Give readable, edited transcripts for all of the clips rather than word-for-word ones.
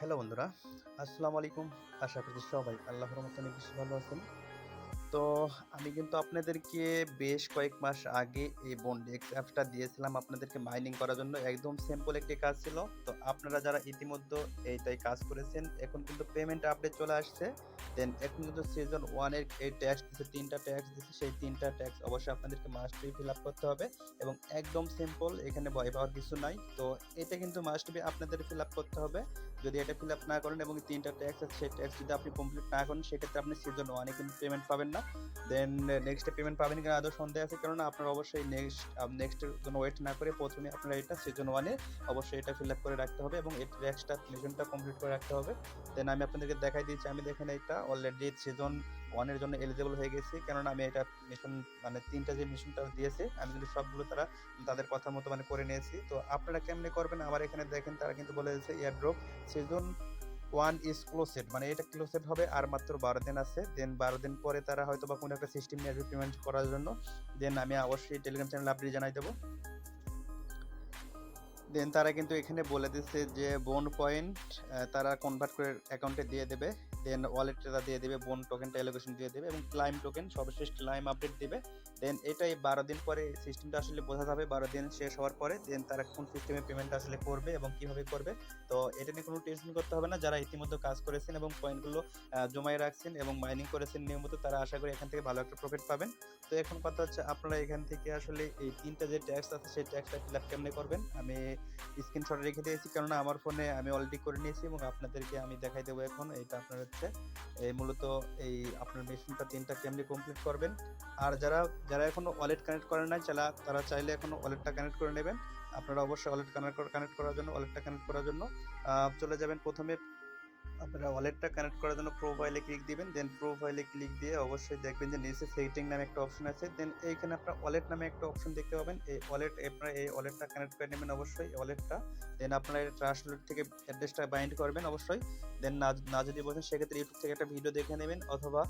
Hello বন্ধুরা, আসসালামু আলাইকুম। আশা করছি সবাই আল্লাহর রহমতে অনেক বেশি ভালো আছেন। তো আমি কিন্তু আপনাদেরকে বেশ কয়েক মাস আগে এই বন্ডেক্স অ্যাপসটা দিয়েছিলাম আপনাদেরকে মাইনিং করার জন্য। একদম সিম্পল একটি কাজ ছিল। তো আপনারা যারা ইতিমধ্যে এইটাই কাজ করেছেন, এখন কিন্তু পেমেন্ট আপডেট চলে আসছে। দেন এখন কিন্তু সিজন 1 এর এই ট্যাক্স দিছে, ৩ টা ট্যাক্স দিছে। সেই ৩ টা ট্যাক্স অবশ্যই আপনাদেরকে মাস্ট বি ফিল আপ করতে হবে এবং একদম সিম্পল, এখানে ভয় পাওয়ার কিছু নাই। তো এটা কিন্তু মাস্ট বি আপনাদের ফিল আপ করতে হবে। যদি এটা ফিল আপ না করেন এবং ৩ টা ট্যাক্স আছে, সেই ট্যাক্স যদি আপনি কমপ্লিট না করেন, সেক্ষেত্রে আপনি সিজন 1 এ কিন্তু পেমেন্ট পাবেন না। দেন নেক্সটে পেমেন্ট পাবেন কিনা আদৌ সন্দেহ আছে, কেননা আপনারা অবশ্যই নেক্সটের জন্য ওয়েট না করে প্রথমে আপনারা এটা সিজন 1 এ অবশ্যই এটা ফিল আপ করে রাখতে হবে এবং এই ট্যাক্সটা মিশনটা কমপ্লিট করে রাখতে হবে। দেন আমি আপনাদেরকে দেখাই দিচ্ছি, আমি দেখেন এটা অলরেডি সিজন 1 এর জন্য এলিজিবল হয়ে গেছি, কেননা আমি এটা মিশন মানে ৩টা যে মিশনটা দিয়েছে আমি কিন্তু সবগুলো তাদের কথা মতো করে নিয়েছি। তো আপনারা কেমনে করবেন, আমার এখানে দেখেন তারা কিন্তু বলে দিয়েছে এয়ারড্রপ সিজন 1 ইজ ক্লোজড, মানে এটা ক্লোজড হবে আর মাত্র 12 দিন আছে। দেন 12 দিন পরে তারা হয়তো বা কোনো একটা সিস্টেম নিয়ে আসবে পেমেন্ট করার জন্য। দেন আমি অবশ্যই টেলিগ্রাম চ্যানেলে আপডেট জানাই দেবো। দেন তারা কিন্তু এখানে বলে দিচ্ছে যে বোন পয়েন্ট তারা কনভার্ট করে অ্যাকাউন্টে দিয়ে দেবে। দেন ওয়ালেটে তারা দিয়ে দেবে, বোন টোকেনটা অ্যালোকেশন দিয়ে দেবে এবং ক্লাইম টোকেন সর্বশেষ ক্লাইম আপডেট দিবে। দেন এটাই 12 দিন পরে সিস্টেমটা আসলে বোঝা যাবে, 12 দিন শেষ হওয়ার পরে দেন তারা কোন সিস্টেমে পেমেন্ট আসলে করবে এবং কিভাবে করবে। তো এটা নিয়ে কোনো টেনশন করতে হবে না, যারা ইতিমধ্যে কাজ করেছেন এবং পয়েন্টগুলো জমায় রাখছেন এবং মাইনিং করেছেন নিয়মিত, তারা আশা করি এখান থেকে ভালো একটা প্রফিট পাবেন। তো এখন কথা হচ্ছে আপনারা এখান থেকে আসলে এই 3টা যে ট্যাক্স আছে সেই ট্যাক্সটা ফিল আপ কেমনে করবেন, আমি স্ক্রিনশট রেখে দিয়েছি, কেননা আমার ফোনে আমি অলরেডি করে নিয়েছি এবং আপনাদেরকে আমি দেখাই দেবো এখন। এটা আপনার হচ্ছে এই মূলত এই আপনার মেশিনটা 3টা কেমনি কমপ্লিট করবেন। আর যারা যারা এখনো ওয়ালেট কানেক্ট করেন নাই, তারা চাইলে এখনো ওয়ালেটটা কানেক্ট করে নেবেন। আপনারা অবশ্যই ওয়ালেট কানেক্ট করার জন্য চলে যাবেন প্রথমে আপনারা ওয়ালেটটা কানেক্ট করার জন্য প্রোফাইলে ক্লিক দিবেন। দেন প্রোফাইলে ক্লিক দিয়ে অবশ্যই দেখবেন যে নিচে সেটিং নামে একটা অপশন আছে। দেন এইখানে আপনার ওয়ালেট নামে একটা অপশন দেখতে পাবেন। আপনারা এই ওয়ালেটটা কানেক্ট করে নেবেন অবশ্যই এই ওয়ালেটটা। দেন আপনারা এই ট্রাস্ট ওয়ালেট থেকে অ্যাড্রেসটা বাইন্ড করবেন অবশ্যই। দেন না যদি বোঝেন সেক্ষেত্রে ইউটিউব থেকে একটা ভিডিও দেখে নেবেন, অথবা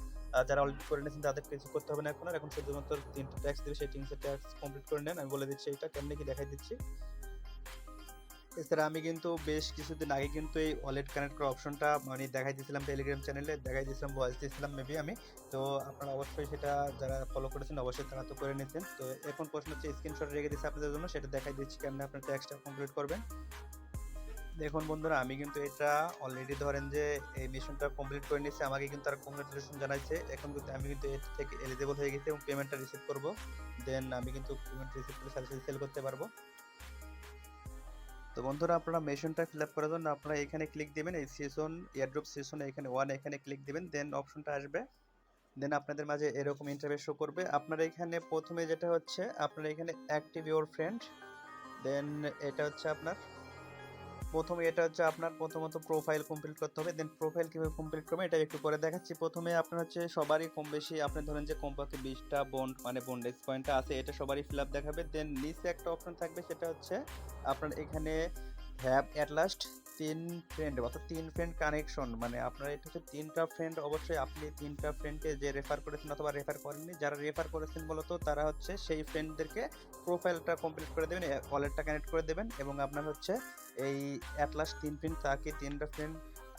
যারা অলরেডি করে নিয়েছেন তাদের কিছু করতে হবে না এখন। আর এখন শুধুমাত্র 3টা ট্যাক্স দিবে, সেই 3টা ট্যাক্স কমপ্লিট করে নেন। আমি বলে দিচ্ছি এটা কেমনে কি দেখাই দিচ্ছি। এছাড়া আমি কিন্তু বেশ কিছুদিন আগে কিন্তু এই ওয়ালেট কানেক্ট করার অপশনটা দেখাই দিয়েছিলাম, টেলিগ্রাম চ্যানেলে দেখাই দিয়েছিলাম, ভয়েস দিয়েছিলাম মেবি আমি। তো আপনারা অবশ্যই সেটা যারা ফলো করেছেন অবশ্যই তারা তো করে নিয়েছেন। তো এখন প্রশ্ন হচ্ছে স্ক্রিনশট রেখে দিচ্ছি আপনাদের জন্য, সেটা দেখাই দিচ্ছি কেমন আপনার ট্যাক্সটা কমপ্লিট করবেন। দেখুন বন্ধুরা, আমি কিন্তু এটা অলরেডি ধরেন যে এই মিশনটা কমপ্লিট করে নিয়েছি, আমাকে কিন্তু তারা কংগ্রেচুলেশন জানাইছে। এখন কিন্তু আমি কিন্তু এর থেকে এলিজিবল হয়ে গেছি এবং পেমেন্টটা রিসিভ করব। দেন আমি কিন্তু পেমেন্ট রিসিভ করে সাথে সাথে সেল করতে পারবো। তো বন্ধুরা, আপনারা মেশিনটা ফিল আপ করার জন্য আপনারা এখানে ক্লিক দিবেন, এই সেশন এয়ারড্রপ সেশনে এখানে 1 এখানে ক্লিক দিবেন। দেন অপশনটা আসবে। দেন আপনাদের মাঝে এরকম ইন্টারফেস শো করবে। আপনারা এখানে প্রথমে যেটা হচ্ছে আপনারা এখানে অ্যাক্টিভ ইওর ফ্রেন্ড। দেন এটা হচ্ছে আপনার প্রথমত প্রোফাইল কমপ্লিট করতে হবে। দেন প্রোফাইল কিভাবে কমপ্লিট করবেন এটা একটু পরে দেখাচ্ছি। প্রথমে আপনার হচ্ছে সবারই কম বেশি আপনি ধরেন যে কমপক্ষে 20টা বন্ড বন্ডেক্স পয়েন্টটা আছে, এটা সবারই ফিল আপ দেখাবে। দেন নিচে একটা অপশন থাকবে, সেটা হচ্ছে আপনার এখানে হ্যাভ অ্যাট লাস্ট 3 ফ্রেন্ড, অর্থাৎ 3 ফ্রেন্ড কানেকশন, মানে আপনার এটা হচ্ছে 3টা ফ্রেন্ড। অবশ্যই আপনি 3টা ফ্রেন্ডকে যে রেফার করেছেন অথবা রেফার করেননি, যারা রেফার করেছেন মূলত তারা হচ্ছে সেই ফ্রেন্ডদেরকে প্রোফাইলটা কমপ্লিট করে দেবেন, ওয়ালেটটা কানেক্ট করে দেবেন এবং আপনার হচ্ছে এই অ্যাট লাস্ট 3 ফ্রেন্ড, তাকে 3টা ফ্রেন্ড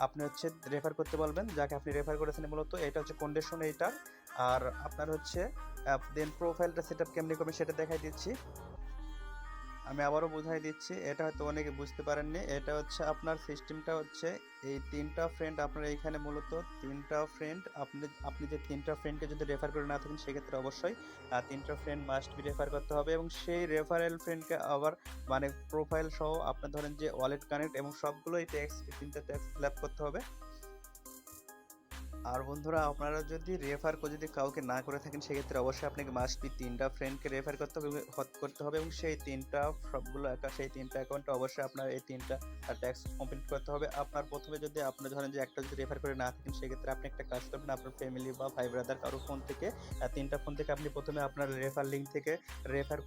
আপনি হচ্ছে রেফার করতে বলবেন, যাকে আপনি রেফার করেছেন মূলত। এটা হচ্ছে কন্ডিশন এইটার। আর আপনার হচ্ছে দেন প্রোফাইলটা সেট আপ কেমনি করবেন সেটা দেখাই দিচ্ছি। আমি আবারও বুঝাই দিচ্ছি, এটা হয়তো অনেকে বুঝতে পারেননি। এটা হচ্ছে আপনার সিস্টেমটা হচ্ছে এই 3টা ফ্রেন্ড আপনার এইখানে মূলত 3টা ফ্রেন্ড, আপনি যে 3টা ফ্রেন্ডকে যদি রেফার করে না থাকেন সেক্ষেত্রে অবশ্যই 3টা ফ্রেন্ড মাস্ট বি রেফার করতে হবে এবং সেই রেফারেল ফ্রেন্ডকে আবার প্রোফাইল সহ আপনার ধরেন যে ওয়ালেট কানেক্ট এবং সবগুলোই ট্যাক্স 3টা ট্যাক্স ফিল আপ করতে হবে। আর বন্ধুরা, আপনারা যদি কাউকে না করে থাকেন সেক্ষেত্রে অবশ্যই আপনাকে মাস্ট বি 3টা ফ্রেন্ডকে রেফার করতে হবে এবং সেই 3টা অ্যাকাউন্টে অবশ্যই আপনার এই 3টা ট্যাক্স কমপ্লিট করতে হবে। আপনার প্রথমে যদি আপনি ধরেন যে একটা যদি রেফার করে না থাকেন সেক্ষেত্রে আপনি একটা কাজ করবেন, আপনার ফ্যামিলি বা ভাই ব্রাদার কারো ফোন থেকে 3টা ফোন থেকে আপনি প্রথমে আপনার রেফার লিঙ্ক থেকে রেফার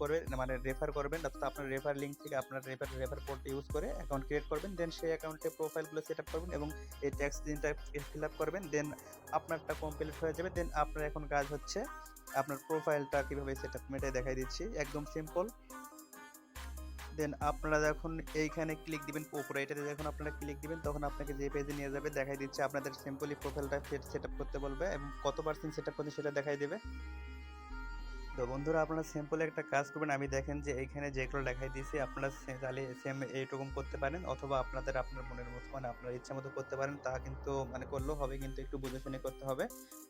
করবেন, অর্থাৎ আপনার রেফার লিঙ্ক থেকে আপনার রেফার কোড ইউজ করে অ্যাকাউন্ট ক্রিয়েট করবেন। দেন সেই অ্যাকাউন্টে প্রোফাইলগুলো সেট আপ করবেন এবং এই ট্যাক্স 3টা ফিল আপ করবেন। দেন আপনারটা কমপ্লিট হয়ে যাবে। দেন আপনার এখন কাজ হচ্ছে আপনার প্রোফাইলটা কিভাবে সেট আপ এটাই দেখাই দিচ্ছি, একদম সিম্পল। দেন আপনারা যখন এইখানে ক্লিক দিবেন উপরে এটাতে যখন আপনারা ক্লিক দিবেন তখন আপনাকে যে পেজে নিয়ে যাবে দেখাই দিচ্ছে আপনাদের সিম্পলি প্রোফাইলটা সেটআপ করতে বলবে এবং কত পার্সেন্ট সেটআপ করতে সেটা দেখাই দিবে। তো বন্ধুরা আপনারা সিম্পল একটা কাজ করবেন, আমি দেখেন যে এইখানে যেগুলো দেখাই দিয়েছি আপনারা তাহলে সেম এইরকম করতে পারেন, অথবা আপনার মনের মতো মানে আপনার ইচ্ছা মতো করতে পারেন, তা কিন্তু মানে করলেও হবে কিন্তু একটু বুঝে শুনে করতে হবে।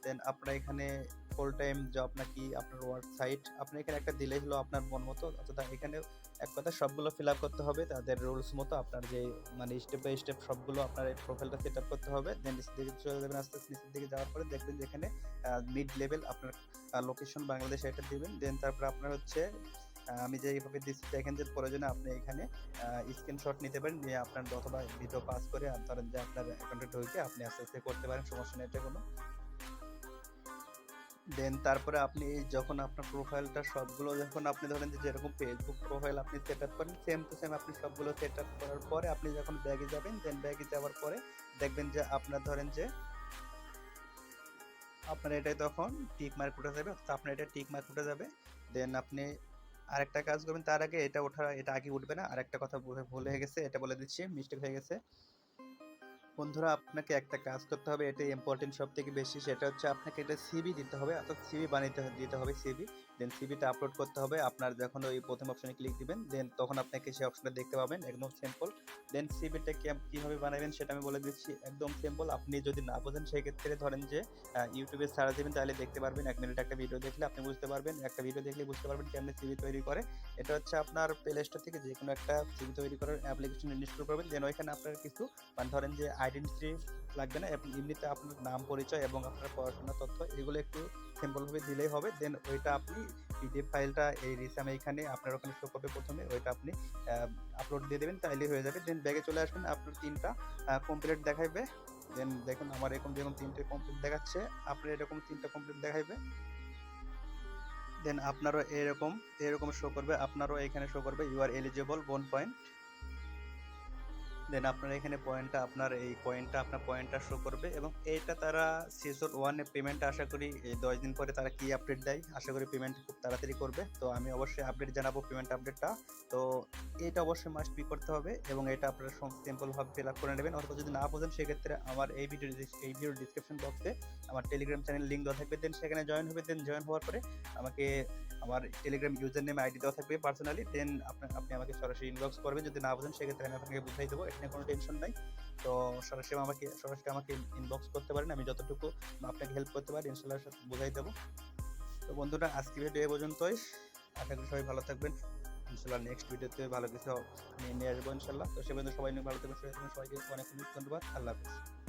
দেন আপনারা এখানে ফুল টাইম জব নাকি আপনার ওয়ার্ক সাইট আপনি এখানে একটা দিলেই হলো আপনার মন মতো, অর্থাৎ এখানে এক কথা সবগুলো ফিল আপ করতে হবে তাদের রুলস মতো, আপনার যে মানে স্টেপ বাই স্টেপ সবগুলো আপনার এই প্রোফাইলটা সেট আপ করতে হবে। দেন নিচের দিকে চলে যাবেন, আস্তে আস্তে নিচের দিকে যাওয়ার পরে দেখবেন যে এখানে মিড লেভেল আপনার লোকেশন বাংলাদেশ এটা দিবেন। দেন তারপর আপনার হচ্ছে আমি যে এইভাবে দিচ্ছি দেখেন যে প্রয়োজনে আপনি এখানে স্ক্রিনশট নিতে পারেন, নিয়ে আপনার অথবা ভিডিও পাস করে আর ধরেন যে আপনার অ্যাকাউন্টে ঢুকে আপনি আস্তে আস্তে করতে পারেন, সমস্যা নেই এটা কোনো। দেন তারপরে আপনি যখন আপনার প্রোফাইলটা সবগুলো যখন আপনি ধরেন যে যেরকম ফেসবুক প্রোফাইল আপনি সেট আপ করেন সেম টু সেম আপনি সবগুলো সেট আপ করার পরে আপনি যখন ব্যাগে যাবেন, দেন ব্যাগে যাওয়ার পরে দেখবেন যে আপনার ধরেন যে আপনার এটাই তখন টিক মার্ক উঠে যাবে, অর্থাৎ আপনার এটা টিক মার্ক উঠে যাবে। দেন আপনি আরেকটা কাজ করবেন, তার আগে এটা আগে উঠবে না, আরেকটা কথা ভুল হয়ে গেছে, এটা বলে দিচ্ছি, মিস্টেক হয়ে গেছে। বন্ধুরা আপনাকে একটা কাজ করতে হবে, এটা ইম্পর্টেন্ট সব থেকে বেশি, সেটা হচ্ছে আপনাকে এটা সিভি দিতে হবে, অর্থাৎ সিভি দিতে হবে সিভি। দেন সিভিটা আপলোড করতে হবে, আপনার যখন ওই প্রথম অপশনে ক্লিক দিবেন দেন তখন আপনাকে সেই অপশনটা দেখতে পাবেন, একদম সিম্পল। দেন সিভিটা কীভাবে বানাবেন সেটা আমি বলে দিচ্ছি, একদম সিম্পল। আপনি যদি না বোঝেন সেক্ষেত্রে ধরেন যে ইউটিউবে সার্চ দিবেন, তাহলে দেখতে পারবেন, 1 মিনিট একটা ভিডিও দেখলে আপনি বুঝতে পারবেন, একটা ভিডিও দেখলে বুঝতে পারবেন কেমন সিভি তৈরি করে। এটা হচ্ছে আপনার প্লে স্টোর থেকে যে কোনো একটা সিভি তৈরি করার অ্যাপ্লিকেশন ইনস্টল করবেন। দেন ওইখানে আপনার কিছু মানে ধরেন যে আইডেন্টিটি লাগবে না, এমনিতে আপনার নাম পরিচয় এবং আপনার পড়াশোনার তথ্য এগুলো একটু সিম্পলভাবে দিলেই হবে। দেন ওইটা আপনি পিডিএফ ফাইলটা এই রিসাম এইখানে আপনার ওখানে শো করবে, প্রথমে ওইটা আপনি আপলোড দিয়ে দেবেন, তাইলেই হয়ে যাবে। দেন ব্যাগে চলে আসবেন, আপনার 3টা কমপ্লিট দেখাইবে। দেন দেখুন আমার এরকম যেমন 3টে কমপ্লিট দেখাচ্ছে, আপনার এরকম 3টা কমপ্লিট দেখাইবে। দেন আপনারও এরকম শো করবে, আপনারও এখানে শো করবে ইউ আর এলিজিবল বোন পয়েন্ট। দেন আপনার এখানে আপনার পয়েন্টটা শো করবে, এবং এইটা তারা সিজন 1 এ পেমেন্ট আশা করি এই 10 দিন পরে তারা কি আপডেট দেয়, আশা করি পেমেন্ট খুব তাড়াতাড়ি করবে। তো আমি অবশ্যই আপডেট জানাবো, পেমেন্ট আপডেটটা। তো এটা অবশ্যই মাস্ট বি করতে হবে, এবং এটা আপনারা সিম্পলভাবে ফিল আপ করে নেবেন, অথবা যদি না বোঝেন সেক্ষেত্রে আমার এই ভিডিওর ডিসক্রিপশন বক্সে আমার টেলিগ্রাম চ্যানেল লিঙ্ক দেওয়া থাকবে, দেন সেখানে জয়েন হবে। দেন জয়েন হওয়ার পরে আমাকে আমার টেলিগ্রাম ইউজার নেম আইডি দেওয়া থাকবে পার্সোনালি, দেন আপনি আমাকে সরাসরি ইনবক্স করবেন, যদি না বোঝেন সেক্ষেত্রে আমি আপনাকে বুঝাই দেবো, এখানে কোনো টেনশন নাই। তো সরাসরি আমাকে ইনবক্স করতে পারেন, আমি যতটুকু আপনাকে হেল্প করতে পারি ইনশাল্লাহ বুঝাই দেবো। তো বন্ধুরা আজকে ভিডিও এ পর্যন্তই, আশা করি সবাই ভালো থাকবেন, ইনশাল্লাহ নেক্সট ভিডিওতে ভালো কিছু নিয়ে আসবো ইনশাল্লাহ। তো সে পর্যন্ত সবাই ভালো থাকবেন, সবাইকে অনেক ধন্যবাদ, আল্লাহ হাফিজ।